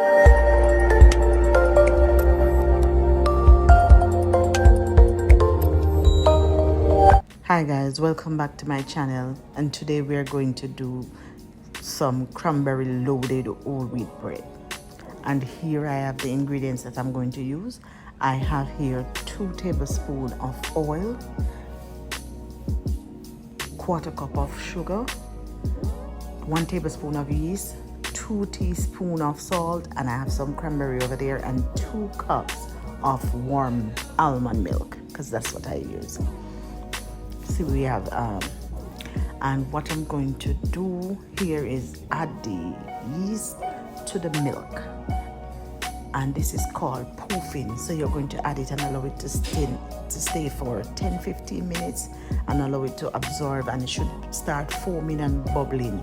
Hi guys, welcome back to my channel, and today we are going to do some cranberry loaded whole wheat bread. And here I have the ingredients that I'm going to use. I have here 2 tablespoons of oil, 1/4 cup of sugar, 1 tablespoon of yeast, 2 teaspoons of salt, and I have some cranberry over there, and 2 cups of warm almond milk, because that's what I use. See, we have and what I'm going to do here is add the yeast to the milk, and this is called proofing. So you're going to add it and allow it to stay for 10-15 minutes and allow it to absorb, and it should start foaming and bubbling.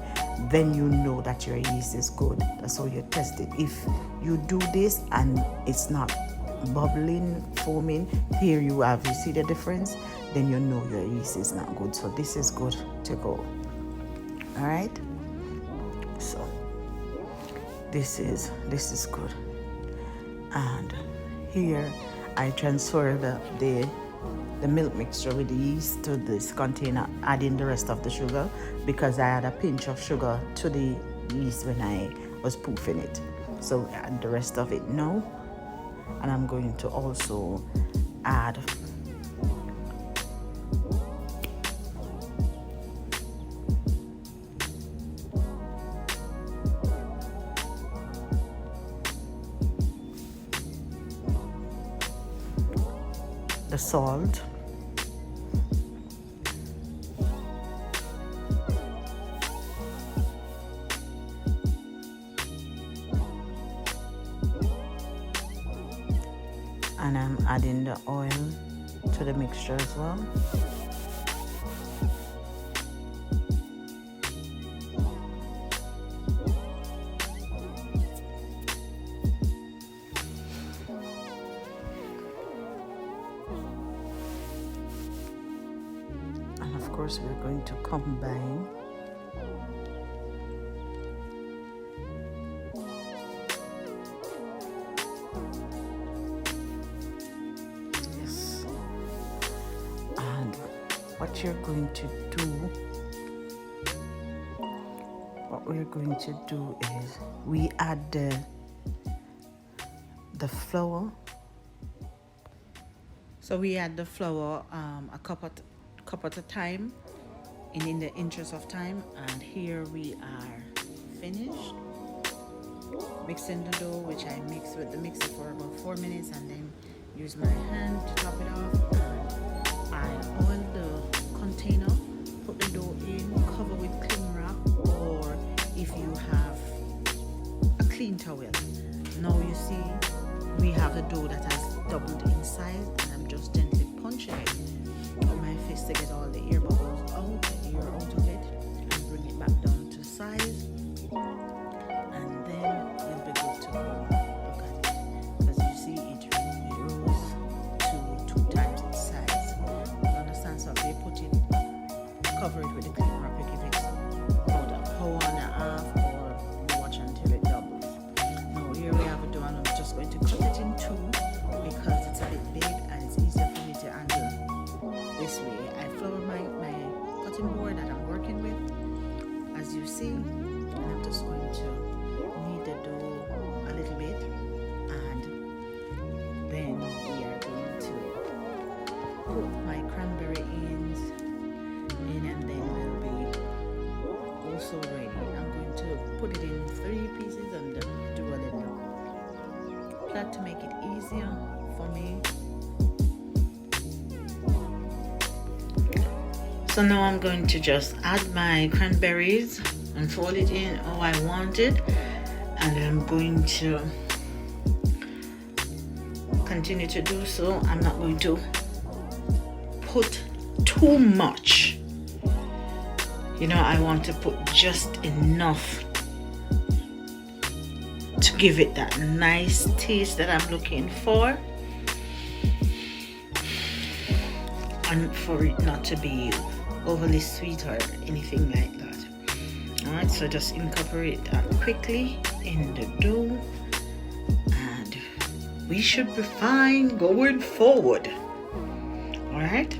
Then you know that your yeast is good. That's how you test it. If you do this and it's not bubbling, foaming, here you see the difference, then you know your yeast is not good. So this is good to go. All right, so this is good. And here I transfer the milk mixture with the yeast to this container, adding the rest of the sugar, because I add a pinch of sugar to the yeast when I was proofing it. So add the rest of it now. And I'm going to also add the salt, and I'm adding the oil to the mixture as well. And of course we're going to combine what we're going to do is we add the flour. So we add the flour a cup at a time, in the interest of time. And here we are finished mixing the dough, which I mix with the mixer for about 4 minutes, and then use my hand to top it off. And I oil the container, put the dough in, cover with cling wrap, or if you have a clean towel. Now you see we have a dough that has doubled in size, and I'm just gently punching it with my fist to get all the air bubbles out, the air out of it, and bring it back down to size, and then you'll be good to go. Look at it, because you see it rose to 2 times its size. You understand? So they put it, cover it with the cling wrap, you give it about an hour and a half, or you watch until it doubles. Now here we have a dough, and I'm just going to cut it in 2 because it's a bit big and it's easier for me to handle this way. I flour my cutting board that I'm working with, as you see, and I'm just going to knead the dough a little bit, and then we are going to put my cranberry in, and then we'll be also ready. I'm going to put it in 3 pieces and do a little plait to make it easier for me. So now I'm going to just add my cranberries and fold it in how I want it, and I'm going to continue to do so. I'm not going to put too much, you know, I want to put just enough to give it that nice taste that I'm looking for, and for it not to be overly sweet or anything like that. Alright, so just incorporate that quickly in the dough, we should be fine going forward. All right.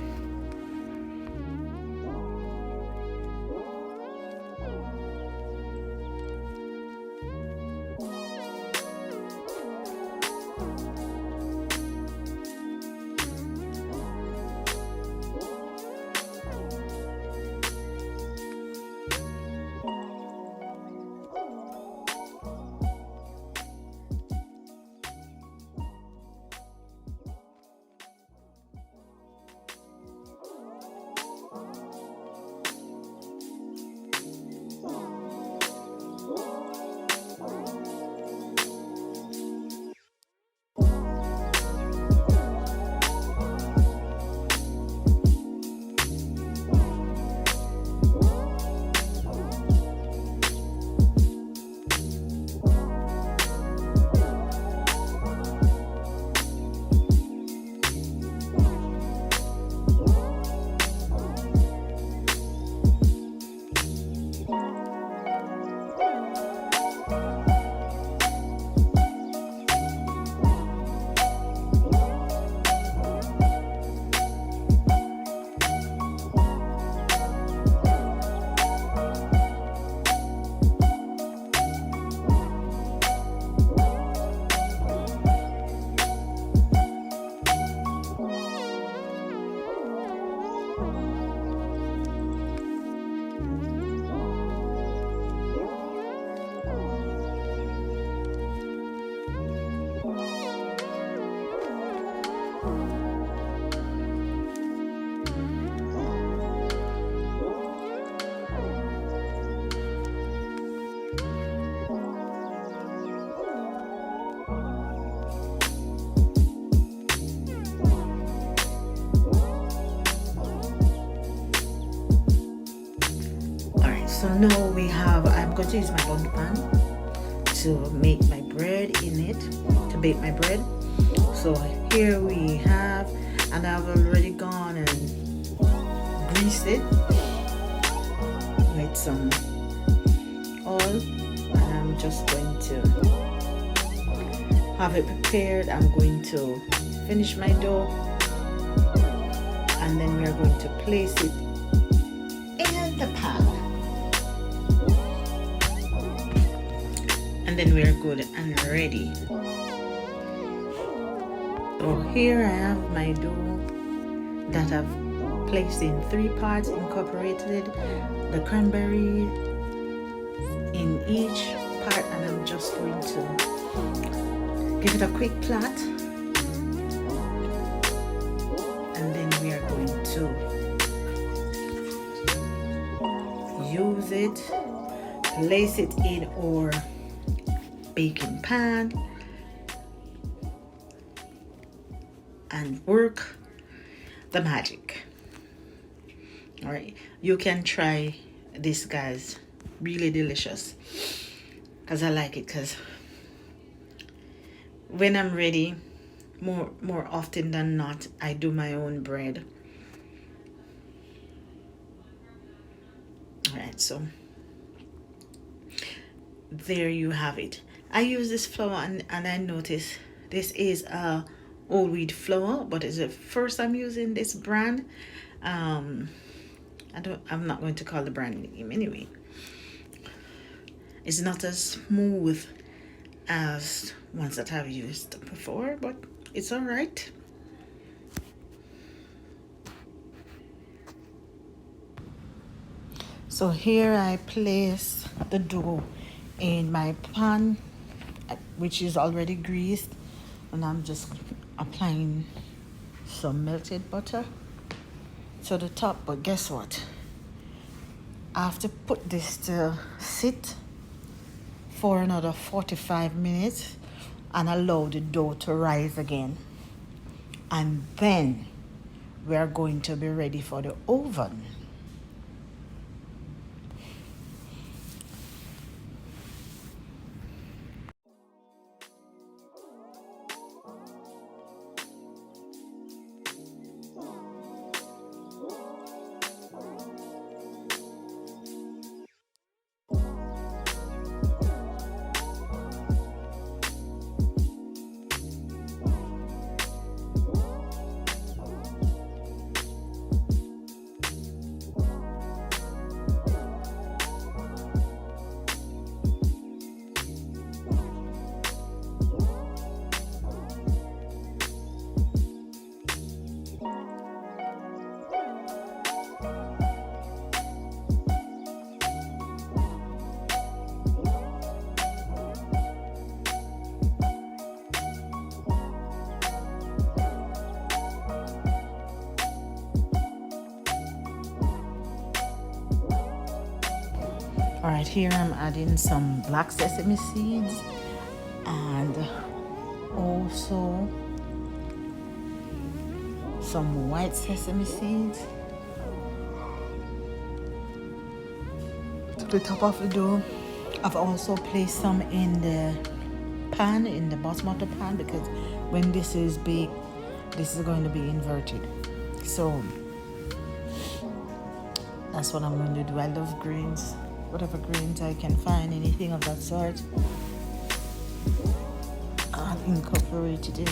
So now I'm going to use my bun pan to make my bread in it, to bake my bread. So here we have, and I've already gone and greased it with some oil, and I'm just going to have it prepared. I'm going to finish my dough, and then we are going to place it in the pan. And then we are good and ready. So here I have my dough that I've placed in 3 parts, incorporated the cranberry in each part, and I'm just going to give it a quick plait, and then we are going to use it, place it in our baking pan, and work the magic. All right, you can try this, guys. Really delicious, because I like it, because when I'm ready, more often than not, I do my own bread. All right, so there you have it. I use this flour, and I notice this is a whole wheat flour, but it's the first I'm using this brand. I'm not going to call the brand name anyway. It's not as smooth as ones that I've used before, but it's all right. So here I place the dough in my pan, which is already greased, and I'm just applying some melted butter to the top. But guess what? I have to put this to sit for another 45 minutes and allow the dough to rise again, and then we are going to be ready for the oven. All right, here I'm adding some black sesame seeds and also some white sesame seeds to the top of the dough. I've also placed some in the pan, in the bottom of the pan, because when this is baked, this is going to be inverted. So that's what I'm going to do. I love grains, whatever grains I can find, anything of that sort, I'll incorporate it in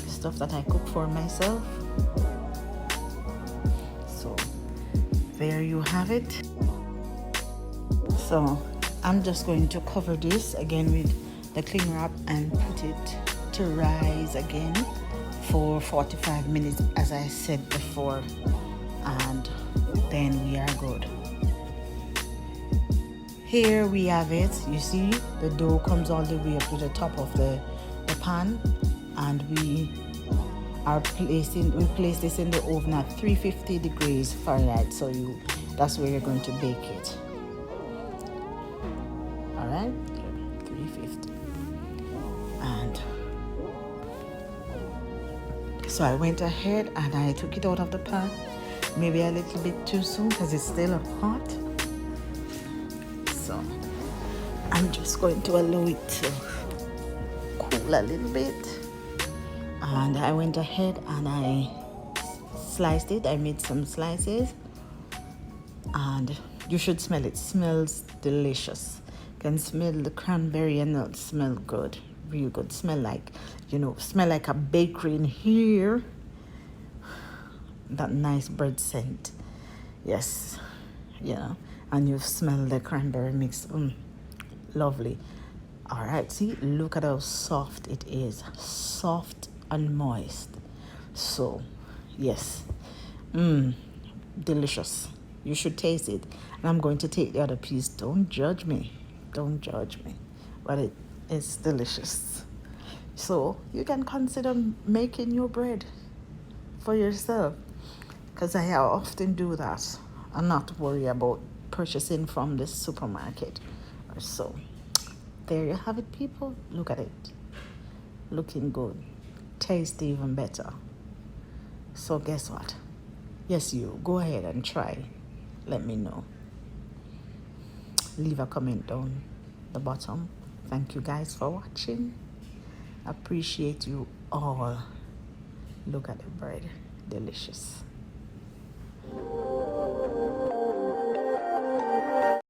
stuff that I cook for myself. So there you have it. So I'm just going to cover this again with the cling wrap and put it to rise again for 45 minutes, as I said before, and then we are good. Here we have it. You see the dough comes all the way up to the top of the pan, and we place this in the oven at 350 degrees Fahrenheit. So that's where you're going to bake it. All right, 350. And so I went ahead and I took it out of the pan, maybe a little bit too soon because it's still hot. So I'm just going to allow it to cool a little bit. And I went ahead and I sliced it. I made some slices, and you should smell it. It smells delicious. You can smell the cranberry and it smell good, real good. Smell like a bakery in here. That nice bread scent. Yes, and you smell the cranberry mix. Lovely. All right, see, look at how soft it is. Soft and moist. So yes, delicious. You should taste it. And I'm going to take the other piece. Don't judge me, but it is delicious. So you can consider making your bread for yourself, because I often do that and not worry about purchasing from the supermarket or so. There you have it, people. Look at it, looking good, taste even better. So guess what? Yes, you go ahead and try. Let me know. Leave a comment down the bottom. Thank you guys for watching. Appreciate you all. Look at the bread, delicious.